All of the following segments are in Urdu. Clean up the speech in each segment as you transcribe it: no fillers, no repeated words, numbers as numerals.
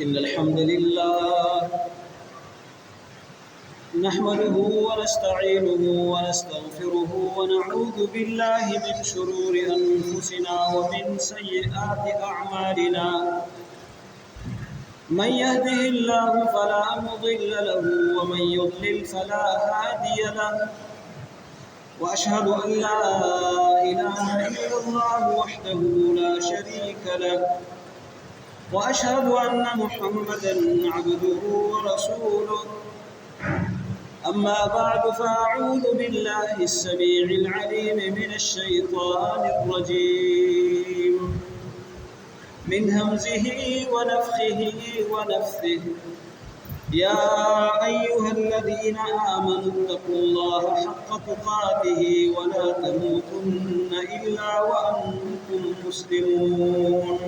إن الحمد لله نحمده ونستعينه ونستغفره ونعوذ بالله من شرور أنفسنا ومن سيئات أعمالنا من يهده الله فلا مضل له ومن يضلل فلا هادي له وأشهد أن لا إله إلا الله وحده لا شريك له وأشهد أن محمدًا عبده ورسوله أما بعد فأعوذ بالله السميع العليم من الشيطان الرجيم من همزه ونفخه ونفثه يا أيها الذين آمنوا اتقوا الله حق تقاته ولا تموتن إلا وأنتم مسلمون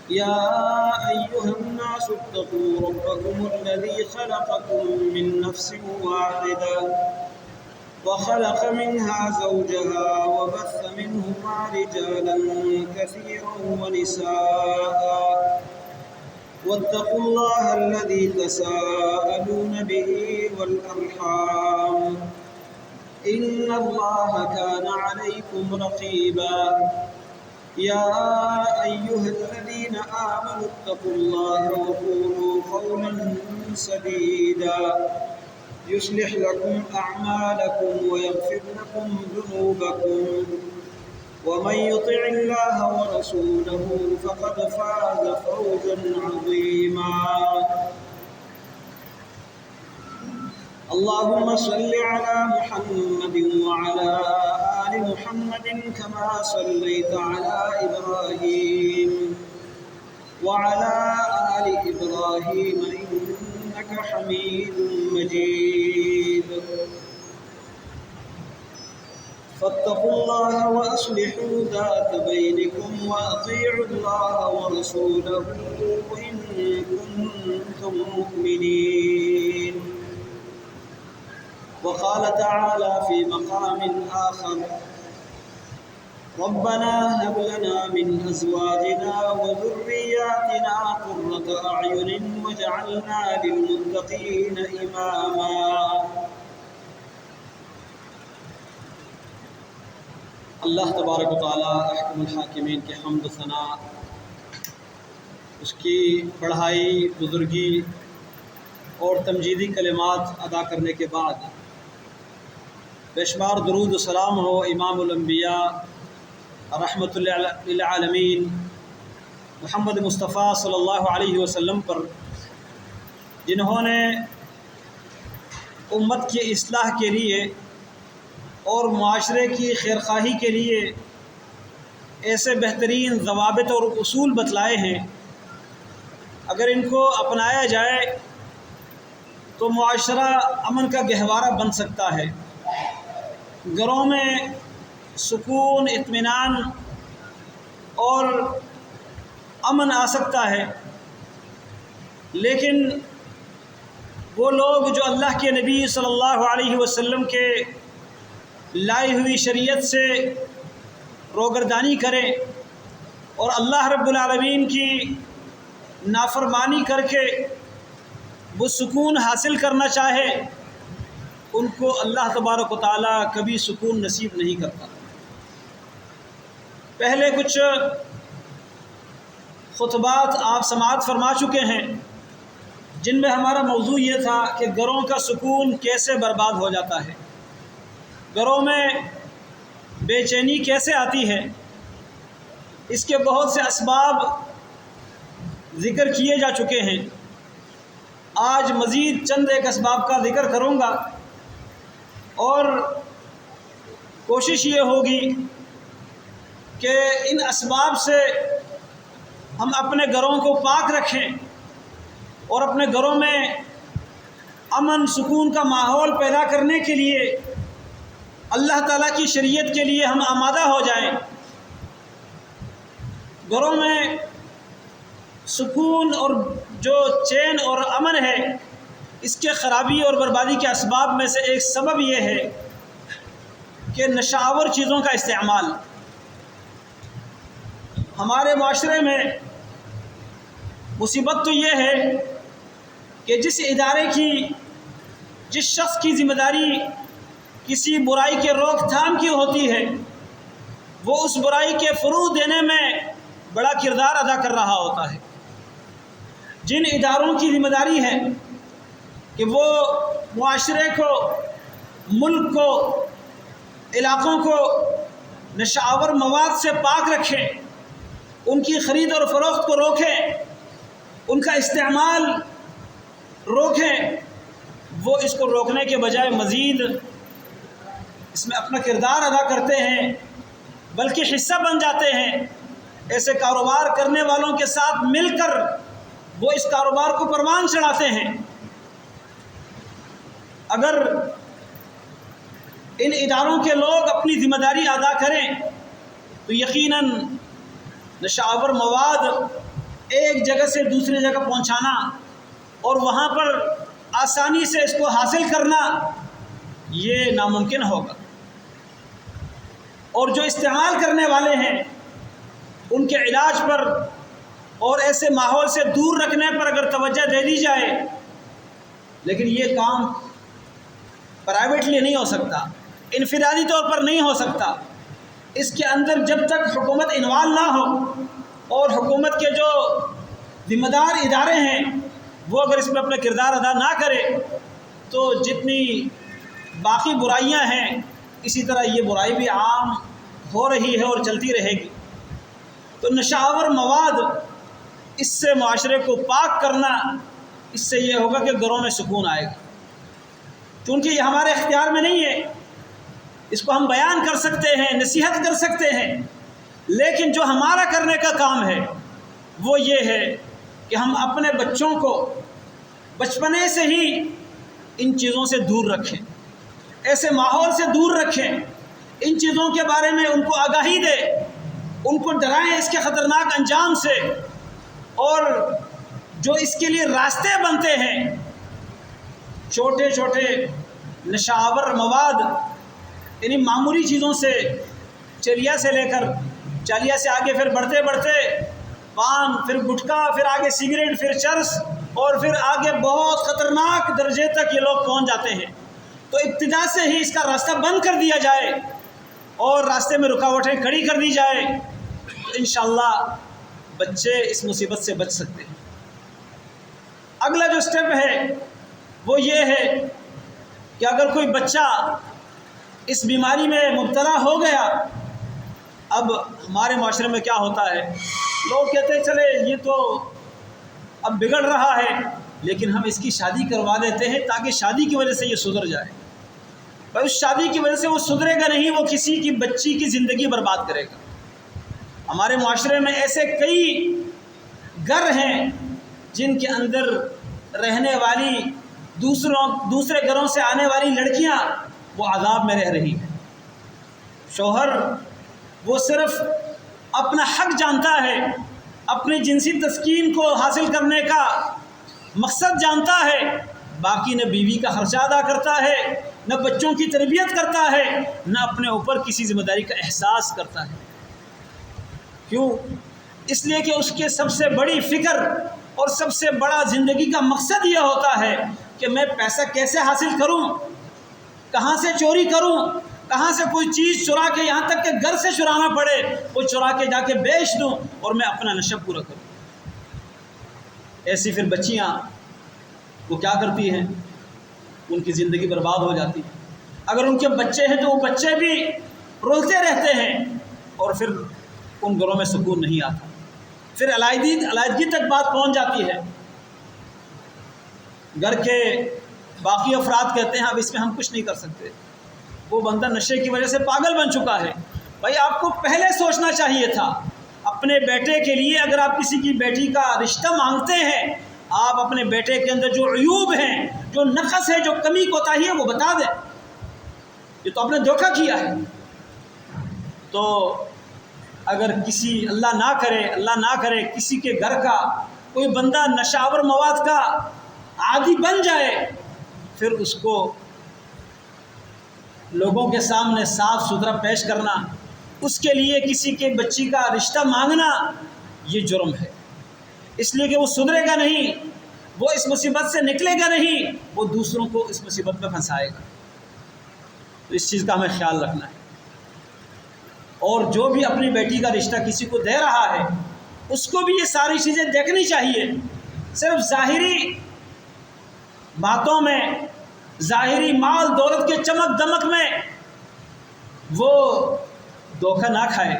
يا أيها الناس اتقوا ربكم الذي خلقكم من نفس واحدة وخلق منها زوجها وبث منهما رجالا كثيرا ونساء واتقوا الله الذي تساءلون به والأرحام إن الله كان عليكم رقيبا يا أيها الذين آمنوا اتقوا الله وقولوا قولا سديدا يصلح لكم أعمالكم ويغفر لكم ذنوبكم ومن يطع الله ورسوله فقد فاز فوزا عظيما اللهم صل على محمد وعلى آل محمد كما صليت على إبراهيم وعلى آل إبراهيم إنك حميد مجيد فاتقوا الله وأصلحوا ذات بينكم وأطيعوا الله ورسوله إن كنتم مؤمنين وقال تعالى في مقام آخر ربنا هب لنا من أزواجنا وذرياتنا قرة أعين واجعلنا للمتقين إماما اللہ تبارک و تعالی احکم الحاکمین کے حمد و ثنا، اس کی بڑھائی بزرگی اور تمجیدی کلمات ادا کرنے کے بعد بے شمار درود و سلام ہو امام الانبیاء رحمۃ اللہ للعالمین محمد مصطفیٰ صلی اللہ علیہ وسلم پر، جنہوں نے امت کی اصلاح کے لیے اور معاشرے کی خیرخواہی کے لیے ایسے بہترین ضوابط اور اصول بتلائے ہیں، اگر ان کو اپنایا جائے تو معاشرہ امن کا گہوارہ بن سکتا ہے، گھروں میں سکون، اطمینان اور امن آ سکتا ہے۔ لیکن وہ لوگ جو اللہ کے نبی صلی اللہ علیہ وسلم کے لائی ہوئی شریعت سے روگردانی کریں اور اللہ رب العالمین کی نافرمانی کر کے وہ سکون حاصل کرنا چاہے، ان کو اللہ تبارک و تعالیٰ کبھی سکون نصیب نہیں کرتا۔ پہلے کچھ خطبات آپ سماعت فرما چکے ہیں، جن میں ہمارا موضوع یہ تھا کہ گھروں کا سکون کیسے برباد ہو جاتا ہے، گھروں میں بے چینی کیسے آتی ہے۔ اس کے بہت سے اسباب ذکر کیے جا چکے ہیں، آج مزید چند ایک اسباب کا ذکر کروں گا، اور کوشش یہ ہوگی کہ ان اسباب سے ہم اپنے گھروں کو پاک رکھیں اور اپنے گھروں میں امن سکون کا ماحول پیدا کرنے کے لیے اللہ تعالیٰ کی شریعت کے لیے ہم آمادہ ہو جائیں۔ گھروں میں سکون اور جو چین اور امن ہے، اس کے خرابی اور بربادی کے اسباب میں سے ایک سبب یہ ہے کہ نشہ آور چیزوں کا استعمال۔ ہمارے معاشرے میں مصیبت تو یہ ہے کہ جس ادارے کی، جس شخص کی ذمہ داری کسی برائی کے روک تھام کی ہوتی ہے، وہ اس برائی کے فروغ دینے میں بڑا کردار ادا کر رہا ہوتا ہے۔ جن اداروں کی ذمہ داری ہے کہ وہ معاشرے کو، ملک کو، علاقوں کو نشہ آور مواد سے پاک رکھیں، ان کی خرید اور فروخت کو روکیں، ان کا استعمال روکیں، وہ اس کو روکنے کے بجائے مزید اس میں اپنا کردار ادا کرتے ہیں، بلکہ حصہ بن جاتے ہیں۔ ایسے کاروبار کرنے والوں کے ساتھ مل کر وہ اس کاروبار کو پروان چڑھاتے ہیں۔ اگر ان اداروں کے لوگ اپنی ذمہ داری ادا کریں تو یقیناً نشہ آور مواد ایک جگہ سے دوسری جگہ پہنچانا اور وہاں پر آسانی سے اس کو حاصل کرنا یہ ناممکن ہوگا، اور جو استعمال کرنے والے ہیں ان کے علاج پر اور ایسے ماحول سے دور رکھنے پر اگر توجہ دے دی جائے، لیکن یہ کام پرائیویٹلی نہیں ہو سکتا، انفرادی طور پر نہیں ہو سکتا۔ اس کے اندر جب تک حکومت انوالو نہ ہو اور حکومت کے جو ذمہ دار ادارے ہیں وہ اگر اس میں اپنا کردار ادا نہ کرے تو جتنی باقی برائیاں ہیں اسی طرح یہ برائی بھی عام ہو رہی ہے اور چلتی رہے گی۔ تو نشہ آور مواد، اس سے معاشرے کو پاک کرنا، اس سے یہ ہوگا کہ گھروں میں سکون آئے گا۔ چونکہ یہ ہمارے اختیار میں نہیں ہے، اس کو ہم بیان کر سکتے ہیں، نصیحت کر سکتے ہیں، لیکن جو ہمارا کرنے کا کام ہے وہ یہ ہے کہ ہم اپنے بچوں کو بچپنے سے ہی ان چیزوں سے دور رکھیں، ایسے ماحول سے دور رکھیں، ان چیزوں کے بارے میں ان کو آگاہی دیں، ان کو ڈرائیں اس کے خطرناک انجام سے، اور جو اس کے لیے راستے بنتے ہیں، چھوٹے چھوٹے نشہ آور مواد، یعنی معمولی چیزوں سے، چریا سے لے کر چالیا سے آگے پھر بڑھتے بڑھتے پان، پھر گٹکا، پھر آگے سگریٹ، پھر چرس، اور پھر آگے بہت خطرناک درجے تک یہ لوگ پہنچ جاتے ہیں۔ تو ابتدا سے ہی اس کا راستہ بند کر دیا جائے اور راستے میں رکاوٹیں کھڑی کر دی جائے تو انشاءاللہ بچے اس مصیبت سے بچ سکتے ہیں۔ اگلا جو سٹیپ ہے وہ یہ ہے کہ اگر کوئی بچہ اس بیماری میں مبتلا ہو گیا، اب ہمارے معاشرے میں کیا ہوتا ہے، لوگ کہتے ہیں چلے یہ تو اب بگڑ رہا ہے لیکن ہم اس کی شادی کروا دیتے ہیں تاکہ شادی کی وجہ سے یہ سدھر جائے۔ بھائی اس شادی کی وجہ سے وہ سدھرے گا نہیں، وہ کسی کی بچی کی زندگی برباد کرے گا۔ ہمارے معاشرے میں ایسے کئی گھر ہیں جن کے اندر رہنے والی دوسرے گھروں سے آنے والی لڑکیاں وہ عذاب میں رہ رہی ہیں۔ شوہر وہ صرف اپنا حق جانتا ہے، اپنی جنسی تسکین کو حاصل کرنے کا مقصد جانتا ہے، باقی نہ بیوی کا خرچہ ادا کرتا ہے، نہ بچوں کی تربیت کرتا ہے، نہ اپنے اوپر کسی ذمہ داری کا احساس کرتا ہے۔ کیوں؟ اس لیے کہ اس کے سب سے بڑی فکر اور سب سے بڑا زندگی کا مقصد یہ ہوتا ہے کہ میں پیسہ کیسے حاصل کروں، کہاں سے چوری کروں، کہاں سے کوئی چیز چرا کے، یہاں تک کہ گھر سے چرانا پڑے وہ چرا کے جا کے بیچ دوں اور میں اپنا نشہ پورا کروں۔ ایسی پھر بچیاں وہ کیا کرتی ہیں، ان کی زندگی برباد ہو جاتی ہے۔ اگر ان کے بچے ہیں تو وہ بچے بھی رولتے رہتے ہیں اور پھر ان گھروں میں سکون نہیں آتا، پھر علیحدگی تک بات پہنچ جاتی ہے۔ گھر کے باقی افراد کہتے ہیں اب اس میں ہم کچھ نہیں کر سکتے، وہ بندہ نشے کی وجہ سے پاگل بن چکا ہے۔ بھائی آپ کو پہلے سوچنا چاہیے تھا، اپنے بیٹے کے لیے اگر آپ کسی کی بیٹی کا رشتہ مانگتے ہیں، آپ اپنے بیٹے کے اندر جو عیوب ہیں، جو نقص ہے، جو کمی کوتاہی ہے وہ بتا دیں۔ یہ تو آپ نے دھوکہ کیا ہے۔ تو اگر کسی اللہ نہ کرے کسی کے گھر کا کوئی بندہ نشہ آور مواد کا عادی بن جائے، پھر اس کو لوگوں کے سامنے صاف ستھرا پیش کرنا، اس کے لیے کسی کے بچی کا رشتہ مانگنا یہ جرم ہے۔ اس لیے کہ وہ سدھرے گا نہیں، وہ اس مصیبت سے نکلے گا نہیں، وہ دوسروں کو اس مصیبت میں پھنسائے گا۔ تو اس چیز کا ہمیں خیال رکھنا ہے۔ اور جو بھی اپنی بیٹی کا رشتہ کسی کو دے رہا ہے اس کو بھی یہ ساری چیزیں دیکھنی چاہیے۔ صرف ظاہری باتوں میں، ظاہری مال دولت کے چمک دمک میں وہ دھوکہ نہ کھائے،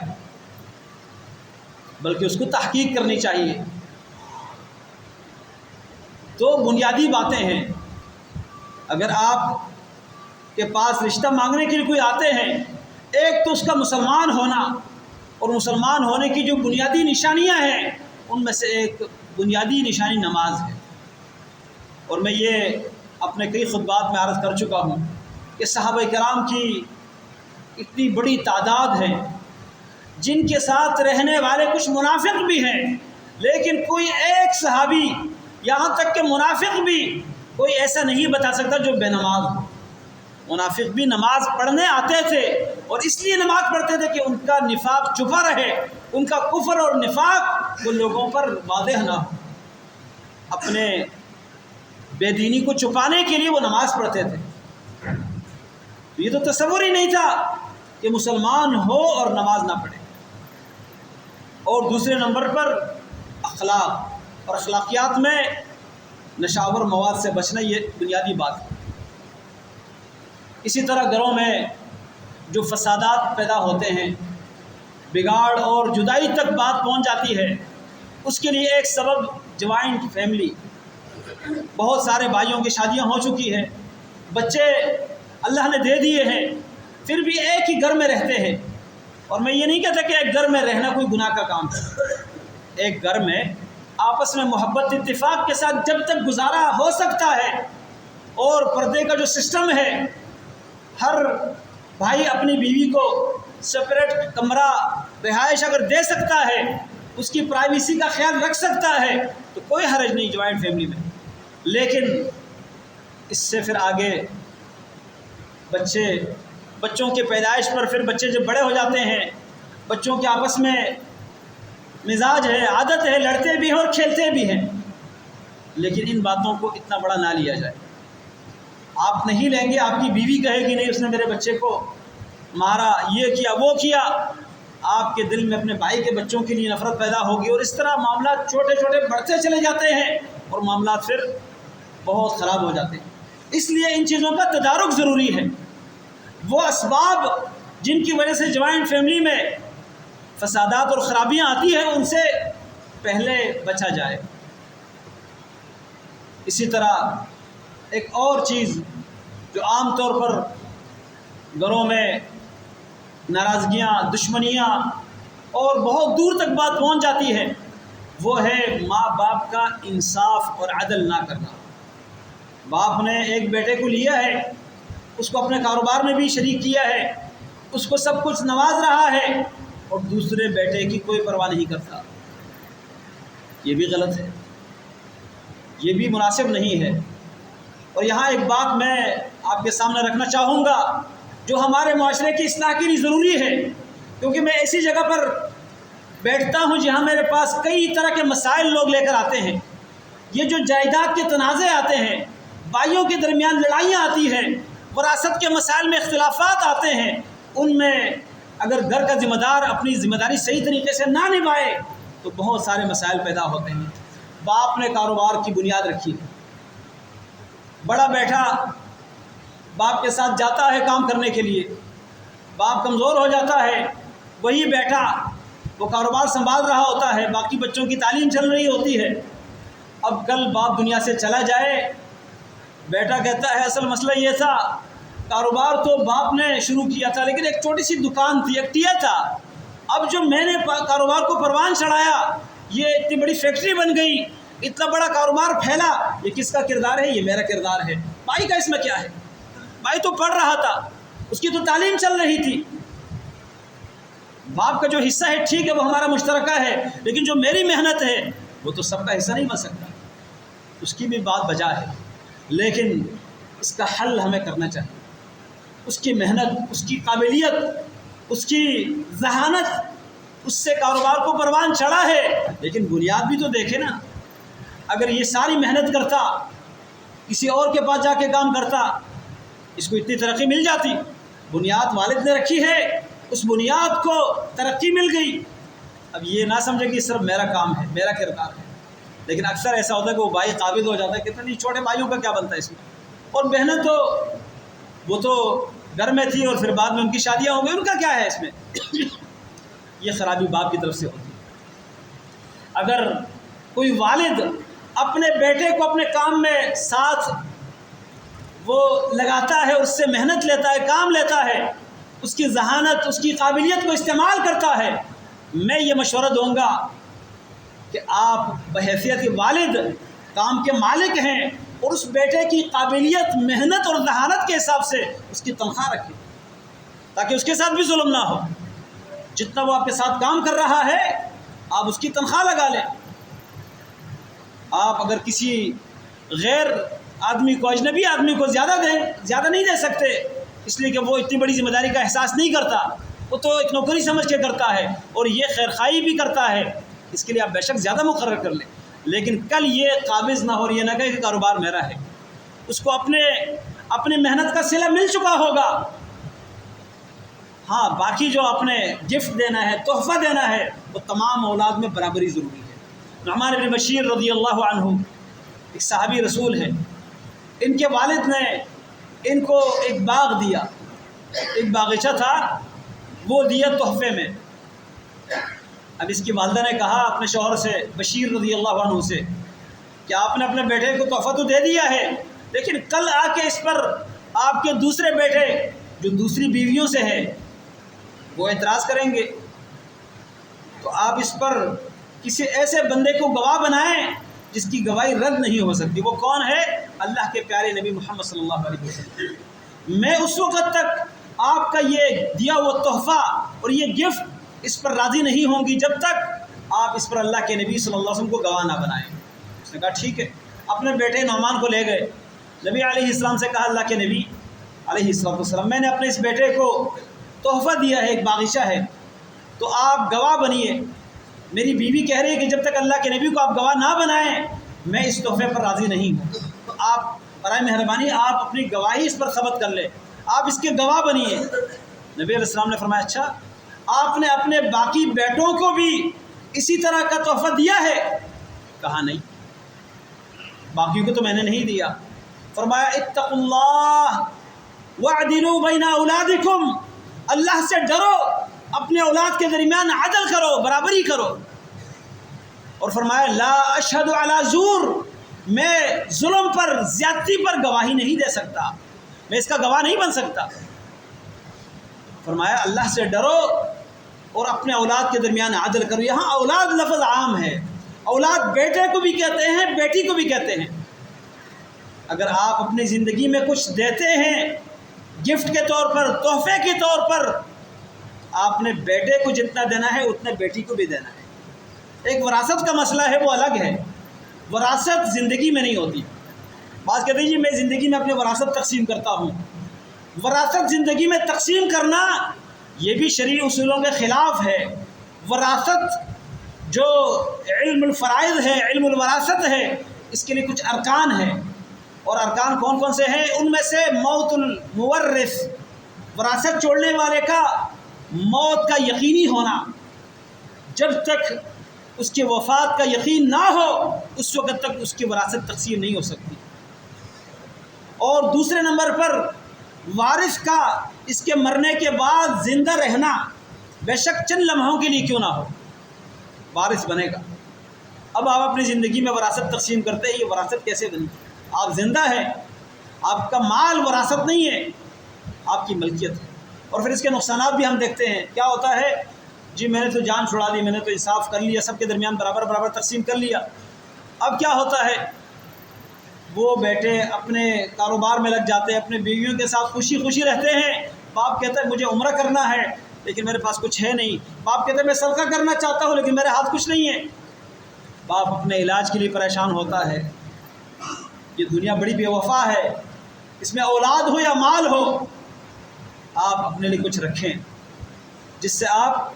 بلکہ اس کو تحقیق کرنی چاہیے۔ تو بنیادی باتیں ہیں۔ اگر آپ کے پاس رشتہ مانگنے کے لیے کوئی آتے ہیں، ایک تو اس کا مسلمان ہونا، اور مسلمان ہونے کی جو بنیادی نشانیاں ہیں ان میں سے ایک بنیادی نشانی نماز ہے۔ اور میں یہ اپنے کئی خطبات میں عرض کر چکا ہوں کہ صحابہ کرام کی اتنی بڑی تعداد ہے جن کے ساتھ رہنے والے کچھ منافق بھی ہیں، لیکن کوئی ایک صحابی، یہاں تک کہ منافق بھی کوئی ایسا نہیں بتا سکتا جو بے نماز ہو۔ منافق بھی نماز پڑھنے آتے تھے، اور اس لیے نماز پڑھتے تھے کہ ان کا نفاق چھپا رہے، ان کا کفر اور نفاق وہ لوگوں پر واضح نہ ہو۔ اپنے بے دینی کو چھپانے کے لیے وہ نماز پڑھتے تھے۔ یہ تو تصور ہی نہیں تھا کہ مسلمان ہو اور نماز نہ پڑھے۔ اور دوسرے نمبر پر اخلاق، اور اخلاقیات میں نشاور مواد سے بچنا یہ بنیادی بات ہے۔ اسی طرح گھروں میں جو فسادات پیدا ہوتے ہیں، بگاڑ اور جدائی تک بات پہنچ جاتی ہے، اس کے لیے ایک سبب جوائنٹ فیملی۔ بہت سارے بھائیوں کی شادیاں ہو چکی ہیں، بچے اللہ نے دے دیے ہیں، پھر بھی ایک ہی گھر میں رہتے ہیں۔ اور میں یہ نہیں کہتا کہ ایک گھر میں رہنا کوئی گناہ کا کام ہے۔ ایک گھر میں آپس میں محبت اتفاق کے ساتھ جب تک گزارا ہو سکتا ہے، اور پردے کا جو سسٹم ہے، ہر بھائی اپنی بیوی کو سپریٹ کمرہ رہائش اگر دے سکتا ہے، اس کی پرائیویسی کا خیال رکھ سکتا ہے، تو کوئی حرج نہیں جوائنٹ فیملی میں۔ لیکن اس سے پھر آگے بچوں کے پیدائش پر پھر بچے جب بڑے ہو جاتے ہیں، بچوں کے آپس میں مزاج ہے، عادت ہے، لڑتے بھی ہیں اور کھیلتے بھی ہیں، لیکن ان باتوں کو اتنا بڑا نہ لیا جائے۔ آپ نہیں لیں گے، آپ کی بیوی کہے گی نہیں اس نے میرے بچے کو مارا، یہ کیا وہ کیا، آپ کے دل میں اپنے بھائی کے بچوں کے لیے نفرت پیدا ہوگی، اور اس طرح معاملات چھوٹے چھوٹے بڑھتے چلے جاتے ہیں اور معاملات پھر بہت خراب ہو جاتے ہیں۔ اس لیے ان چیزوں کا تدارک ضروری ہے۔ وہ اسباب جن کی وجہ سے جوائنٹ فیملی میں فسادات اور خرابیاں آتی ہیں، ان سے پہلے بچا جائے۔ اسی طرح ایک اور چیز جو عام طور پر گھروں میں ناراضگیاں، دشمنیاں اور بہت دور تک بات پہنچ جاتی ہے، وہ ہے ماں باپ کا انصاف اور عدل نہ کرنا۔ باپ نے ایک بیٹے کو لیا ہے، اس کو اپنے کاروبار میں بھی شریک کیا ہے، اس کو سب کچھ نواز رہا ہے، اور دوسرے بیٹے کی کوئی پرواہ نہیں کرتا۔ یہ بھی غلط ہے، یہ بھی مناسب نہیں ہے۔ اور یہاں ایک بات میں آپ کے سامنے رکھنا چاہوں گا جو ہمارے معاشرے کی اصلاح کے لیے ضروری ہے، کیونکہ میں ایسی جگہ پر بیٹھتا ہوں جہاں میرے پاس کئی طرح کے مسائل لوگ لے کر آتے ہیں۔ یہ جو جائیداد کے تنازع آتے ہیں، بھائیوں کے درمیان لڑائیاں آتی ہیں، وراثت کے مسائل میں اختلافات آتے ہیں، ان میں اگر گھر کا ذمہ دار اپنی ذمہ داری صحیح طریقے سے نہ نبھائے تو بہت سارے مسائل پیدا ہوتے ہیں۔ باپ نے کاروبار کی بنیاد رکھی، بڑا بیٹا باپ کے ساتھ جاتا ہے کام کرنے کے لیے، باپ کمزور ہو جاتا ہے، وہی بیٹا وہ کاروبار سنبھال رہا ہوتا ہے، باقی بچوں کی تعلیم چل رہی ہوتی ہے۔ اب کل باپ دنیا سے چلا جائے، بیٹا کہتا ہے اصل مسئلہ یہ تھا، کاروبار تو باپ نے شروع کیا تھا لیکن ایک چھوٹی سی دکان تھی، ایک ٹیا تھا، اب جو میں نے کاروبار کو پروان چڑھایا، یہ اتنی بڑی فیکٹری بن گئی، اتنا بڑا کاروبار پھیلا، یہ کس کا کردار ہے؟ یہ میرا کردار ہے۔ بھائی کا اس میں کیا ہے؟ بھائی تو پڑھ رہا تھا، اس کی تو تعلیم چل رہی تھی۔ باپ کا جو حصہ ہے ٹھیک ہے، وہ ہمارا مشترکہ ہے، لیکن جو میری محنت ہے وہ تو سب کا حصہ نہیں بن سکتا، اس کی بھی بات بجا ہے، لیکن اس کا حل ہمیں کرنا چاہیے۔ اس کی محنت، اس کی قابلیت، اس کی ذہانت اس سے کاروبار کو پروان چڑھا ہے، لیکن بنیاد بھی تو دیکھے نا۔ اگر یہ ساری محنت کرتا، کسی اور کے پاس جا کے کام کرتا، اس کو اتنی ترقی مل جاتی۔ بنیاد والد نے رکھی ہے، اس بنیاد کو ترقی مل گئی۔ اب یہ نہ سمجھے کہ صرف میرا کام ہے، میرا کردار ہے، لیکن اکثر ایسا ہوتا ہے کہ وہ بھائی قابض ہو جاتا ہے کہ نہیں چھوٹے بھائیوں کا کیا بنتا ہے اس میں، اور بہنیں تو وہ تو گھر میں تھی اور پھر بعد میں ان کی شادیاں ہو گئی، ان کا کیا ہے اس میں۔ یہ خرابی باپ کی طرف سے ہوتی ہے۔ اگر کوئی والد اپنے بیٹے کو اپنے کام میں ساتھ وہ لگاتا ہے، اس سے محنت لیتا ہے، کام لیتا ہے، اس کی ذہانت، اس کی قابلیت کو استعمال کرتا ہے، میں یہ مشورہ دوں گا کہ آپ بحیثیت والد کام کے مالک ہیں، اور اس بیٹے کی قابلیت، محنت اور ذہانت کے حساب سے اس کی تنخواہ رکھیں، تاکہ اس کے ساتھ بھی ظلم نہ ہو۔ جتنا وہ آپ کے ساتھ کام کر رہا ہے آپ اس کی تنخواہ لگا لیں۔ آپ اگر کسی غیر آدمی کو، اجنبی آدمی کو زیادہ نہیں دے سکتے، اس لیے کہ وہ اتنی بڑی ذمہ داری کا احساس نہیں کرتا، وہ تو ایک نوکری سمجھ کے کرتا ہے اور یہ خیرخواہی بھی کرتا ہے، اس کے لیے آپ بے شک زیادہ مقرر کر لیں، لیکن کل یہ قابض نہ ہو، یہ نہ کہے کہ کاروبار میرا ہے۔ اس کو اپنے محنت کا صلہ مل چکا ہوگا۔ ہاں، باقی جو اپنے گفٹ دینا ہے، تحفہ دینا ہے، وہ تمام اولاد میں برابری ضروری ہے۔ نعمان بن بشیر رضی اللہ عنہ ایک صحابی رسول ہے، ان کے والد نے ان کو ایک باغ دیا، ایک باغیچہ تھا، وہ دیا تحفے میں۔ اب اس کی والدہ نے کہا اپنے شوہر سے، بشیر رضی اللہ عنہ سے، کہ آپ نے اپنے بیٹے کو تحفہ تو دے دیا ہے، لیکن کل آ کے اس پر آپ کے دوسرے بیٹے جو دوسری بیویوں سے ہے وہ اعتراض کریں گے، تو آپ اس پر کسی ایسے بندے کو گواہ بنائیں جس کی گواہی رد نہیں ہو سکتی۔ وہ کون ہے؟ اللہ کے پیارے نبی محمد صلی اللہ علیہ وسلم۔ میں اس وقت تک آپ کا یہ دیا ہوا تحفہ اور یہ گفٹ اس پر راضی نہیں ہوں گی جب تک آپ اس پر اللہ کے نبی صلی اللہ علیہ وسلم کو گواہ نہ بنائیں۔ اس نے کہا ٹھیک ہے، اپنے بیٹے نعمان کو لے گئے، نبی علیہ السلام سے کہا اللہ کے نبی علیہ السلام، میں نے اپنے اس بیٹے کو تحفہ دیا ہے، ایک باغیچہ ہے، تو آپ گواہ بنیے۔ میری بیوی کہہ رہی ہے کہ جب تک اللہ کے نبی کو آپ گواہ نہ بنائیں میں اس تحفے پر راضی نہیں ہوں، تو آپ برائے مہربانی آپ اپنی گواہی اس پر ثبت کر لیں، آپ اس کے گواہ بنیے۔ نبی علیہ السلام نے فرمایا اچھا، آپ نے اپنے باقی بیٹوں کو بھی اسی طرح کا تحفہ دیا ہے؟ کہا نہیں، باقیوں کو تو میں نے نہیں دیا۔ فرمایا اتقوا اللہ واعدلوا بین اولادکم، اللہ سے ڈرو، اپنے اولاد کے درمیان عدل کرو، برابری کرو۔ اور فرمایا لا اشہد علی زور، میں ظلم پر، زیادتی پر گواہی نہیں دے سکتا، میں اس کا گواہ نہیں بن سکتا۔ فرمایا اللہ سے ڈرو اور اپنے اولاد کے درمیان عدل کرو۔ یہاں اولاد لفظ عام ہے، اولاد بیٹے کو بھی کہتے ہیں، بیٹی کو بھی کہتے ہیں۔ اگر آپ اپنی زندگی میں کچھ دیتے ہیں گفٹ کے طور پر، تحفے کے طور پر، آپ نے بیٹے کو جتنا دینا ہے اتنا بیٹی کو بھی دینا ہے۔ ایک وراثت کا مسئلہ ہے، وہ الگ ہے، وراثت زندگی میں نہیں ہوتی۔ بعض کہتے ہیں جی میں زندگی میں اپنی وراثت تقسیم کرتا ہوں، وراثت زندگی میں تقسیم کرنا یہ بھی شرعی اصولوں کے خلاف ہے۔ وراثت جو علم الفرائض ہے، علم الوراثت ہے، اس کے لیے کچھ ارکان ہیں، اور ارکان کون کون سے ہیں؟ ان میں سے موت المورث، وراثت چھوڑنے والے کا موت کا یقینی ہونا، جب تک اس کی وفات کا یقین نہ ہو اس وقت تک اس کی وراثت تقسیم نہیں ہو سکتی۔ اور دوسرے نمبر پر وارث کا اس کے مرنے کے بعد زندہ رہنا، بے شک چند لمحوں کے لیے کیوں نہ ہو، وارث بنے گا۔ اب آپ اپنی زندگی میں وراثت تقسیم کرتے ہیں، یہ وراثت کیسے بنی؟ آپ زندہ ہیں، آپ کا مال وراثت نہیں ہے، آپ کی ملکیت ہے۔ اور پھر اس کے نقصانات بھی ہم دیکھتے ہیں، کیا ہوتا ہے جی میں نے تو جان چھڑا دی، میں نے تو انصاف کر لیا، سب کے درمیان برابر برابر تقسیم کر لیا۔ اب کیا ہوتا ہے، وہ بیٹے اپنے کاروبار میں لگ جاتے ہیں، اپنے بیویوں کے ساتھ خوشی خوشی رہتے ہیں۔ باپ کہتا ہے مجھے عمرہ کرنا ہے لیکن میرے پاس کچھ ہے نہیں، باپ کہتا ہے میں صدقہ کرنا چاہتا ہوں لیکن میرے ہاتھ کچھ نہیں ہے۔ باپ اپنے علاج کے لیے پریشان ہوتا ہے۔ یہ دنیا بڑی بے وفا ہے، اس میں اولاد ہو یا مال ہو، آپ اپنے لیے کچھ رکھیں جس سے آپ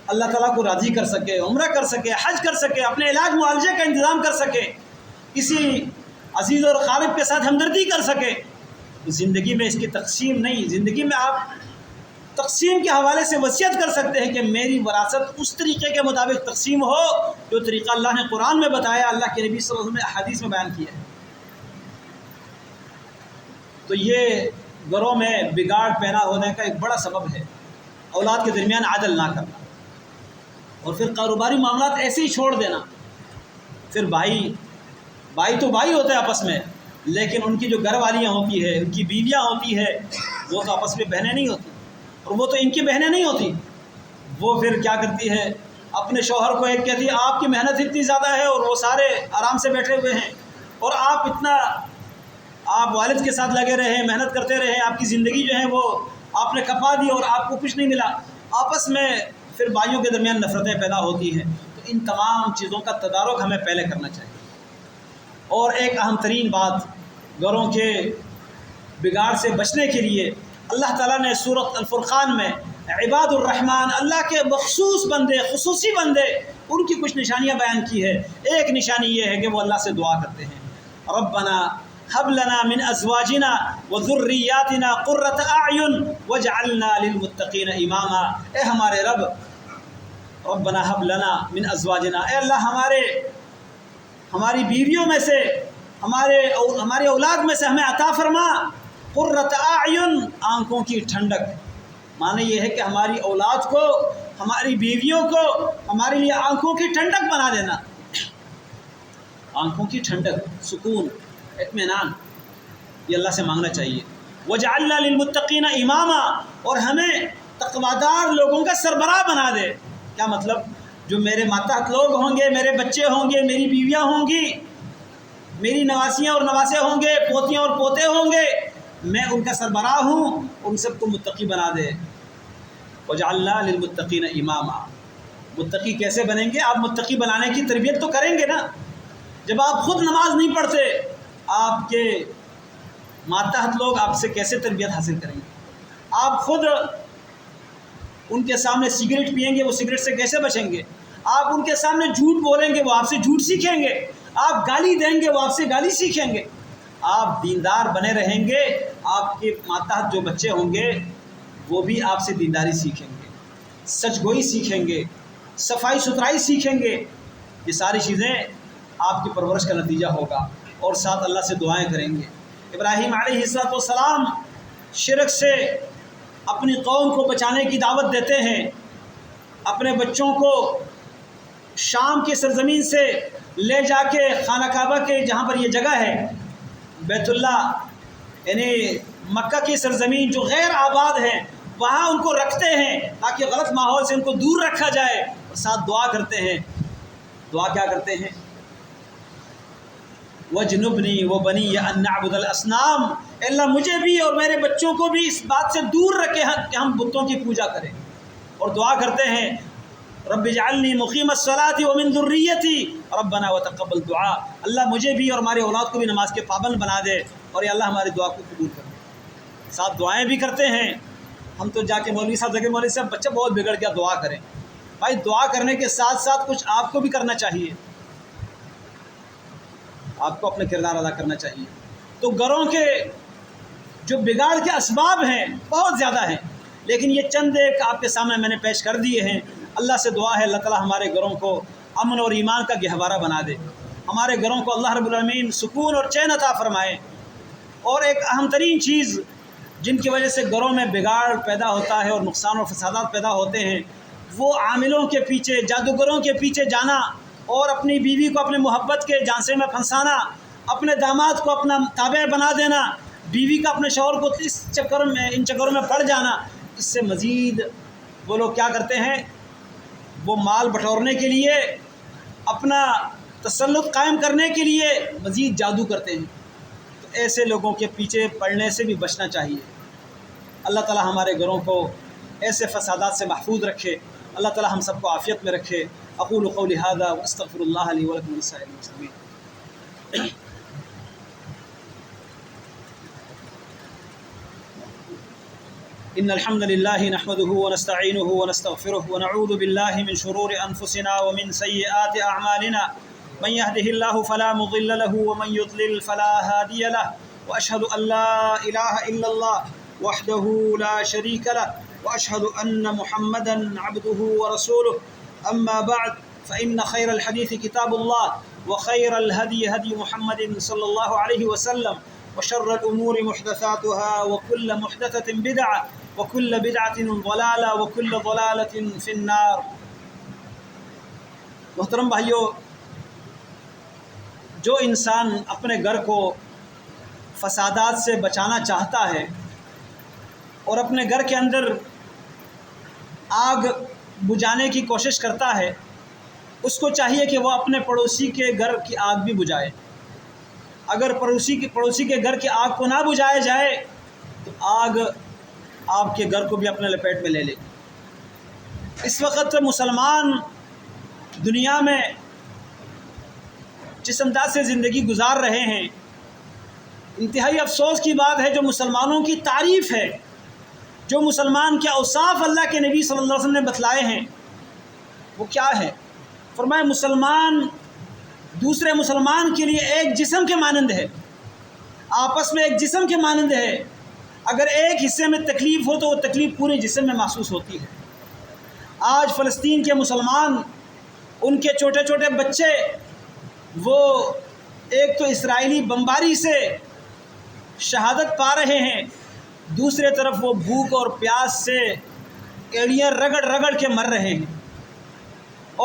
اللہ تعالیٰ کو راضی کر سکے، عمرہ کر سکے، حج کر سکے، اپنے علاج معالجے کا انتظام کر سکے، کسی عزیز اور قارب کے ساتھ ہمدردی کر سکے، زندگی میں اس کی تقسیم نہیں، زندگی میں آپ تقسیم کے حوالے سے وصیت کر سکتے ہیں کہ میری وراثت اس طریقے کے مطابق تقسیم ہو جو طریقہ اللہ نے قرآن میں بتایا، اللہ کے نبی صلی اللہ علیہ وسلم نے احادیث میں بیان کیا ہے۔ تو یہ گھروں میں بگاڑ پیدا ہونے کا ایک بڑا سبب ہے، اولاد کے درمیان عدل نہ کرنا، اور پھر کاروباری معاملات ایسے ہی چھوڑ دینا۔ پھر بھائی تو بھائی ہوتے ہیں آپس میں، لیکن ان کی جو گھر والیاں ہوتی ہے، ان کی بیویاں ہوتی ہے، وہ تو آپس میں بہنیں نہیں ہوتی، اور وہ تو ان کی بہنیں نہیں ہوتی۔ وہ پھر کیا کرتی ہے، اپنے شوہر کو ایک کہتی ہے آپ کی محنت اتنی زیادہ ہے اور وہ سارے آرام سے بیٹھے ہوئے ہیں، اور آپ والد کے ساتھ لگے رہے، محنت کرتے رہے، آپ کی زندگی جو ہے وہ آپ نے کھپا دی اور آپ کو کچھ نہیں ملا۔ آپس میں پھر بھائیوں کے درمیان نفرتیں پیدا ہوتی ہیں۔ تو ان تمام چیزوں کا تدارک ہمیں پہلے کرنا چاہیے۔ اور ایک اہم ترین بات، گھروں کے بگاڑ سے بچنے کے لیے اللہ تعالیٰ نے سورۃ الفرقان میں عباد الرحمن، اللہ کے مخصوص بندے، خصوصی بندے، ان کی کچھ نشانیاں بیان کی ہے۔ ایک نشانی یہ ہے کہ وہ اللہ سے دعا کرتے ہیں، ربنا هب لنا من ازواجنا وذرياتنا قرة اعین واجعلنا للمتقین اماما۔ اے ہمارے رب، ربنا هب لنا من ازواجنا، اے اللہ ہماری بیویوں میں سے، ہماری اولاد میں سے ہمیں عطا فرما قرۃ اعین، آنکھوں کی ٹھنڈک۔ معنی یہ ہے کہ ہماری اولاد کو، ہماری بیویوں کو ہمارے لیے آنکھوں کی ٹھنڈک بنا دینا۔ آنکھوں کی ٹھنڈک، سکون، اطمینان، یہ اللہ سے مانگنا چاہیے۔ وجعلنا للمتقین اماما، اور ہمیں تقویدار لوگوں کا سربراہ بنا دے۔ کیا مطلب؟ جو میرے ماتحت لوگ ہوں گے، میرے بچے ہوں گے، میری بیویاں ہوں گی، میری نواسیاں اور نواسے ہوں گے، پوتیاں اور پوتے ہوں گے، میں ان کا سربراہ ہوں، ان سب کو متقی بنا دے۔ وجعلنا للمتقین اماما، متقی کیسے بنیں گے؟ آپ متقی بنانے کی تربیت تو کریں گے نا۔ جب آپ خود نماز نہیں پڑھتے، آپ کے ماتحت لوگ آپ سے کیسے تربیت حاصل کریں گے؟ آپ خود ان کے سامنے سگریٹ پئیں گے، وہ سگریٹ سے کیسے بچیں گے؟ آپ ان کے سامنے جھوٹ بولیں گے، وہ آپ سے جھوٹ سیکھیں گے۔ آپ گالی دیں گے، وہ آپ سے گالی سیکھیں گے۔ آپ دیندار بنے رہیں گے، آپ کے ماتحت جو بچے ہوں گے وہ بھی آپ سے دینداری سیکھیں گے، سچ گوئی سیکھیں گے، صفائی ستھرائی سیکھیں گے۔ یہ ساری چیزیں آپ کی پرورش کا نتیجہ ہوگا، اور ساتھ اللہ سے دعائیں کریں گے۔ ابراہیم علیہ السلام شرک سے اپنی قوم کو بچانے کی دعوت دیتے ہیں، اپنے بچوں کو شام کی سرزمین سے لے جا کے خانہ کعبہ کے جہاں پر یہ جگہ ہے بیت اللہ، یعنی مکہ کی سرزمین جو غیر آباد ہے، وہاں ان کو رکھتے ہیں تاکہ غلط ماحول سے ان کو دور رکھا جائے، اور ساتھ دعا کرتے ہیں۔ دعا کیا کرتے ہیں؟ وَجْنُبْنِي وَبَنِيَّ أَن نَّعْبُدَ الْأَصْنَامَ، اللہ مجھے بھی اور میرے بچوں کو بھی اس بات سے دور رکھے کہ ہم بتوں کی پوجا کریں۔ اور دعا کرتے ہیں رب اجعلنی مقیم الصلاۃ ومن ذریتی ربنا وتقبل دعا، اللہ مجھے بھی اور ہمارے اولاد کو بھی نماز کے پابند بنا دے، اور یا اللہ ہماری دعا کو قبول کر دے۔ ساتھ دعائیں بھی کرتے ہیں۔ ہم تو جا کے مولوی صاحب جگہ مولوی صاحب بچہ بہت بگڑ گیا، دعا کریں۔ بھائی دعا کرنے کے ساتھ ساتھ کچھ آپ کو بھی کرنا چاہیے، آپ کو اپنا کردار ادا کرنا چاہیے۔ تو گھروں کے جو بگاڑ کے اسباب ہیں بہت زیادہ ہیں، لیکن یہ چند ایک آپ کے سامنے میں نے پیش کر دیے ہیں۔ اللہ سے دعا ہے اللہ تعالی ہمارے گھروں کو امن اور ایمان کا گہوارہ بنا دے، ہمارے گھروں کو اللہ رب العالمین سکون اور چین عطا فرمائے۔ اور ایک اہم ترین چیز جن کی وجہ سے گھروں میں بگاڑ پیدا ہوتا ہے اور نقصان اور فسادات پیدا ہوتے ہیں، وہ عاملوں کے پیچھے، جادوگروں کے پیچھے جانا، اور اپنی بیوی کو اپنے محبت کے جھانسے میں پھنسانا، اپنے داماد کو اپنا تابع بنا دینا، بیوی کا اپنے شوہر کو ان چکروں میں پڑ جانا۔ اس سے مزید وہ لوگ کیا کرتے ہیں، وہ مال بٹورنے کے لیے، اپنا تسلط قائم کرنے کے لیے مزید جادو کرتے ہیں۔ تو ایسے لوگوں کے پیچھے پڑنے سے بھی بچنا چاہیے۔ اللہ تعالی ہمارے گھروں کو ایسے فسادات سے محفوظ رکھے، اللہ تعالی ہم سب کو عافیت میں رکھے۔ اقول قولی ھذا واستغفر اللہ لی ولکم ولسائر المسلمین۔ إن الحمد لله نحمده ونستعينه ونستغفره ونعوذ بالله من شرور أنفسنا ومن سيئات أعمالنا من يهده الله فلا مضل له ومن يضلل فلا هادي له وأشهد أن لا إله إلا الله وحده لا شريك له وأشهد أن محمدا عبده ورسوله أما بعد فإن خير الحديث كتاب الله وخير الهدي هدي محمد صلى الله عليه وسلم وشر الأمور محدثاتها وكل محدثة بدعة وكل بدعة ضلالة وكل ضلالة في النار۔ محترم بھائیو، جو انسان اپنے گھر کو فسادات سے بچانا چاہتا ہے اور اپنے گھر کے اندر آگ بجھانے کی کوشش کرتا ہے، اس کو چاہیے کہ وہ اپنے پڑوسی کے گھر کی آگ بھی بجھائے۔ اگر پڑوسی کے گھر کی آگ کو نہ بجھایا جائے تو آگ آپ کے گھر کو بھی اپنے لپیٹ میں لے لے۔ اس وقت مسلمان دنیا میں جس انداز سے زندگی گزار رہے ہیں، انتہائی افسوس کی بات ہے۔ جو مسلمانوں کی تعریف ہے، جو مسلمان کے اوصاف اللہ کے نبی صلی اللہ علیہ وسلم نے بتلائے ہیں، وہ کیا ہے؟ فرمایا مسلمان دوسرے مسلمان کے لیے ایک جسم کے مانند ہے، آپس میں ایک جسم کے مانند ہے۔ اگر ایک حصے میں تکلیف ہو تو وہ تکلیف پورے جسم میں محسوس ہوتی ہے۔ آج فلسطین کے مسلمان، ان کے چھوٹے چھوٹے بچے، وہ ایک تو اسرائیلی بمباری سے شہادت پا رہے ہیں، دوسرے طرف وہ بھوک اور پیاس سے ایڑیاں رگڑ رگڑ کے مر رہے ہیں۔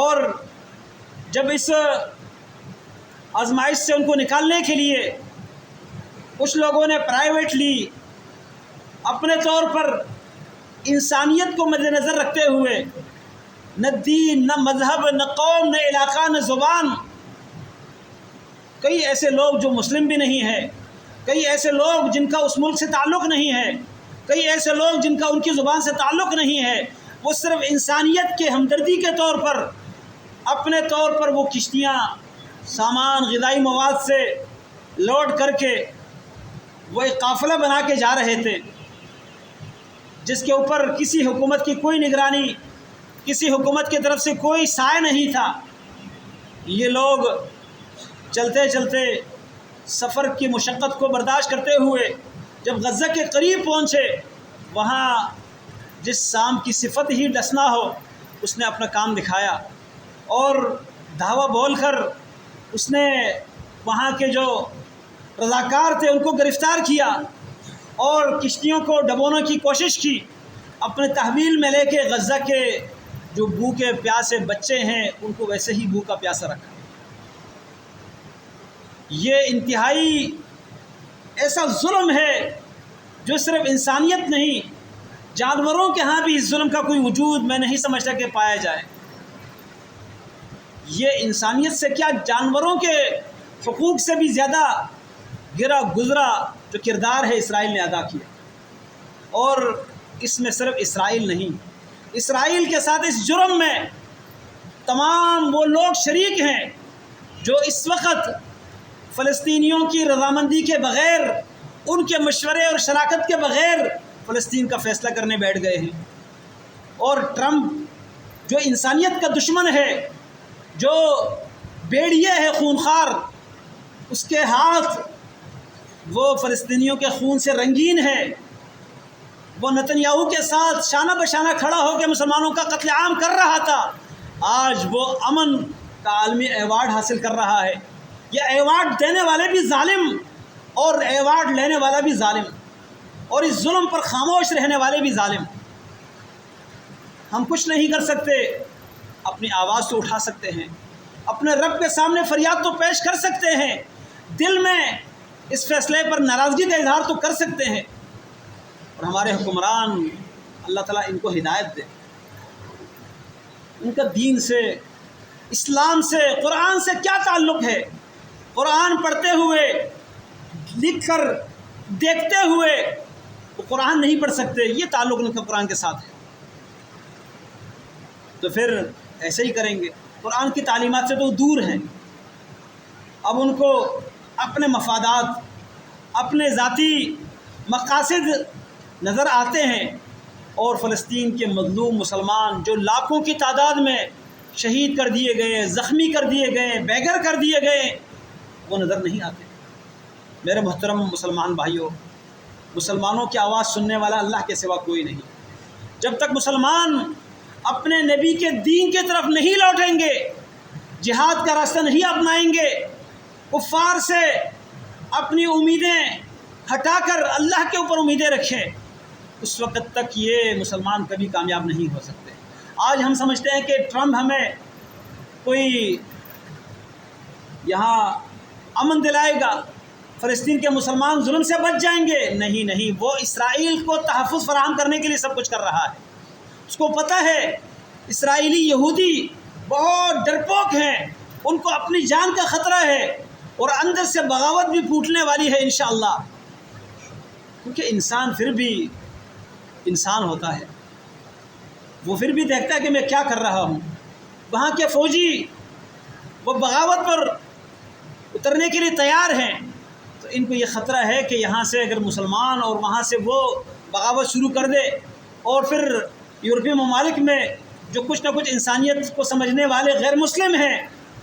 اور جب اس آزمائش سے ان کو نکالنے کے لیے کچھ لوگوں نے پرائیویٹلی اپنے طور پر انسانیت کو مد نظر رکھتے ہوئے، نہ دین، نہ مذہب، نہ قوم، نہ علاقہ، نہ زبان، کئی ایسے لوگ جو مسلم بھی نہیں ہیں، کئی ایسے لوگ جن کا اس ملک سے تعلق نہیں ہے، کئی ایسے لوگ جن کا ان کی زبان سے تعلق نہیں ہے، وہ صرف انسانیت کے ہمدردی کے طور پر اپنے طور پر وہ کشتیاں سامان غذائی مواد سے لوڈ کر کے وہ ایک قافلہ بنا کے جا رہے تھے، جس کے اوپر کسی حکومت کی کوئی نگرانی، کسی حکومت کی طرف سے کوئی سائے نہیں تھا۔ یہ لوگ چلتے چلتے سفر کی مشقت کو برداشت کرتے ہوئے جب غزہ کے قریب پہنچے، وہاں جس سام کی صفت ہی ڈسنا ہو، اس نے اپنا کام دکھایا اور دھاوا بول کر اس نے وہاں کے جو رضاکار تھے ان کو گرفتار کیا اور کشتیوں کو ڈبونے کی کوشش کی، اپنے تحویل میں لے کے غزہ کے جو بھوکے پیاسے بچے ہیں ان کو ویسے ہی بھوکا پیاسا رکھا۔ یہ انتہائی ایسا ظلم ہے جو صرف انسانیت نہیں، جانوروں کے ہاں بھی اس ظلم کا کوئی وجود میں نہیں سمجھتا کہ پایا جائے۔ یہ انسانیت سے کیا، جانوروں کے حقوق سے بھی زیادہ گرا گزرا جو کردار ہے اسرائیل نے ادا کیا۔ اور اس میں صرف اسرائیل نہیں، اسرائیل کے ساتھ اس جرم میں تمام وہ لوگ شریک ہیں جو اس وقت فلسطینیوں کی رضامندی کے بغیر، ان کے مشورے اور شراکت کے بغیر فلسطین کا فیصلہ کرنے بیٹھ گئے ہیں۔ اور ٹرمپ جو انسانیت کا دشمن ہے، جو بیڑیے ہے خونخوار، اس کے ہاتھ وہ فلسطینیوں کے خون سے رنگین ہے۔ وہ نتنیاہو کے ساتھ شانہ بشانہ کھڑا ہو کے مسلمانوں کا قتل عام کر رہا تھا، آج وہ امن کا عالمی ایوارڈ حاصل کر رہا ہے۔ یہ ایوارڈ دینے والے بھی ظالم اور ایوارڈ لینے والا بھی ظالم، اور اس ظلم پر خاموش رہنے والے بھی ظالم۔ ہم کچھ نہیں کر سکتے، اپنی آواز تو اٹھا سکتے ہیں، اپنے رب کے سامنے فریاد تو پیش کر سکتے ہیں، دل میں اس فیصلے پر ناراضگی کا اظہار تو کر سکتے ہیں۔ اور ہمارے حکمران، اللہ تعالیٰ ان کو ہدایت دے، ان کا دین سے، اسلام سے، قرآن سے کیا تعلق ہے؟ قرآن پڑھتے ہوئے، لکھ کر، دیکھتے ہوئے وہ قرآن نہیں پڑھ سکتے، یہ تعلق ان کا قرآن کے ساتھ ہے، تو پھر ایسے ہی کریں گے۔ قرآن کی تعلیمات سے تو دور ہیں، اب ان کو اپنے مفادات، اپنے ذاتی مقاصد نظر آتے ہیں، اور فلسطین کے مظلوم مسلمان جو لاکھوں کی تعداد میں شہید کر دیے گئے، زخمی کر دیے گئے، بے گھر کر دیے گئے، وہ نظر نہیں آتے۔ میرے محترم مسلمان بھائیوں، مسلمانوں کی آواز سننے والا اللہ کے سوا کوئی نہیں۔ جب تک مسلمان اپنے نبی کے دین کی طرف نہیں لوٹیں گے، جہاد کا راستہ نہیں اپنائیں گے، کفار سے اپنی امیدیں ہٹا کر اللہ کے اوپر امیدیں رکھیں، اس وقت تک یہ مسلمان کبھی کامیاب نہیں ہو سکتے۔ آج ہم سمجھتے ہیں کہ ٹرمپ ہمیں کوئی یہاں امن دلائے گا، فلسطین کے مسلمان ظلم سے بچ جائیں گے۔ نہیں، وہ اسرائیل کو تحفظ فراہم کرنے کے لیے سب کچھ کر رہا ہے۔ اس کو پتہ ہے اسرائیلی یہودی بہت ڈرپوک ہیں، ان کو اپنی جان کا خطرہ ہے، اور اندر سے بغاوت بھی پھوٹنے والی ہے انشاءاللہ، کیونکہ انسان پھر بھی انسان ہوتا ہے، وہ پھر بھی دیکھتا ہے کہ میں کیا کر رہا ہوں۔ وہاں کے فوجی وہ بغاوت پر اترنے کے لیے تیار ہیں، تو ان کو یہ خطرہ ہے کہ یہاں سے اگر مسلمان اور وہاں سے وہ بغاوت شروع کر دے، اور پھر یورپی ممالک میں جو کچھ نہ کچھ انسانیت کو سمجھنے والے غیر مسلم ہیں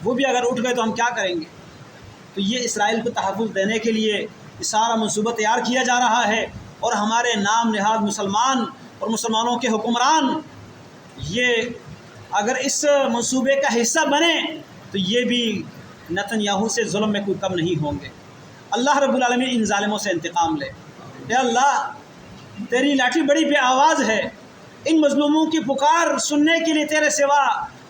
وہ بھی اگر اٹھ گئے تو ہم کیا کریں گے؟ تو یہ اسرائیل کو تحفظ دینے کے لیے یہ سارا منصوبہ تیار کیا جا رہا ہے، اور ہمارے نام نہاد مسلمان اور مسلمانوں کے حکمران یہ اگر اس منصوبے کا حصہ بنے تو یہ بھی نتن یاہو سے ظلم میں کوئی کم نہیں ہوں گے۔ اللہ رب العالمین ان ظالموں سے انتقام لے۔ اے اللہ، تیری لاٹھی بڑی بے آواز ہے، ان مظلوموں کی پکار سننے کے لیے تیرے سوا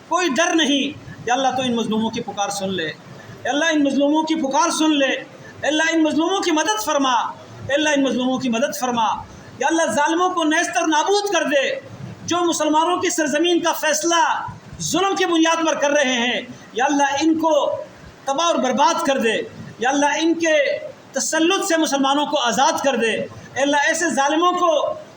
کوئی در نہیں۔ یا اللہ تو ان مظلوموں کی پکار سن لے، اے اللہ ان مظلوموں کی پکار سن لے، اے اللہ ان مظلوموں کی مدد فرما، اے اللہ ان مظلوموں کی مدد فرما۔ یا اللہ ظالموں کو نیست اور نابود کر دے، جو مسلمانوں کی سرزمین کا فیصلہ ظلم کی بنیاد پر کر رہے ہیں، یا اللہ ان کو تباہ اور برباد کر دے، یا اللہ ان کے تسلط سے مسلمانوں کو آزاد کر دے، اے اللہ ایسے ظالموں کو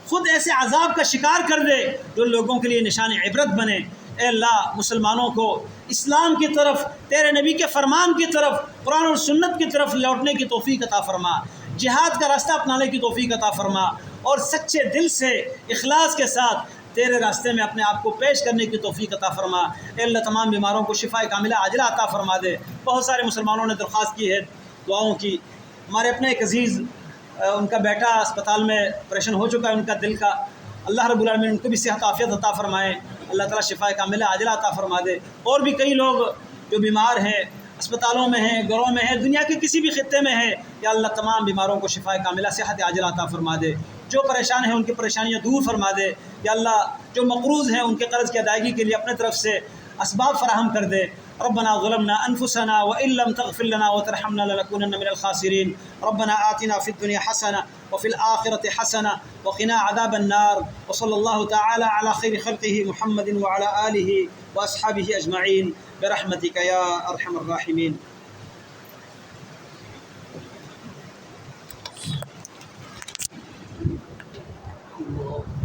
خود ایسے عذاب کا شکار کر دے جو لوگوں کے لیے نشان عبرت بنے۔ اے اللہ مسلمانوں کو اسلام کی طرف، تیرے نبی کے فرمان کی طرف، قرآن اور سنت کی طرف لوٹنے کی توفیق عطا فرما، جہاد کا راستہ اپنانے کی توفیق عطا فرما، اور سچے دل سے اخلاص کے ساتھ تیرے راستے میں اپنے آپ کو پیش کرنے کی توفیق عطا فرما۔ اے اللہ تمام بیماروں کو شفا کاملہ عاجلہ عطا فرما دے۔ بہت سارے مسلمانوں نے درخواست کی ہے دعاؤں کی۔ ہمارے اپنے ایک عزیز، ان کا بیٹا اسپتال میں آپریشن ہو چکا ہے ان کا دل کا، اللہ رب العالمین ان کو بھی صحت عافیت عطا فرمائے، اللہ تعالیٰ شفا کاملہ عاجلہ عطا فرما دے۔ اور بھی کئی لوگ جو بیمار ہیں، اسپتالوں میں ہیں، گھروں میں ہیں، دنیا کے کسی بھی خطے میں ہیں، یا اللہ تمام بیماروں کو شفا کاملہ صحت عاجلہ عطا فرما دے۔ جو پریشان ہیں ان کی پریشانیاں دور فرما دے، یا اللہ جو مقروض ہیں ان کے قرض کی ادائیگی کے لیے اپنے طرف سے اسباب فراہم کر دے۔ ربنا ظلمنا انفسنا وان لم تغفر لنا وترحمنا لنكونن من الخاسرين ربنا آتنا في الدنيا حسنة وفي الآخرة حسنة وقنا عذاب النار وصلى الله تعالى على خير خلقه محمد وعلى آله وأصحابه أجمعين برحمتك يا أرحم الراحمين۔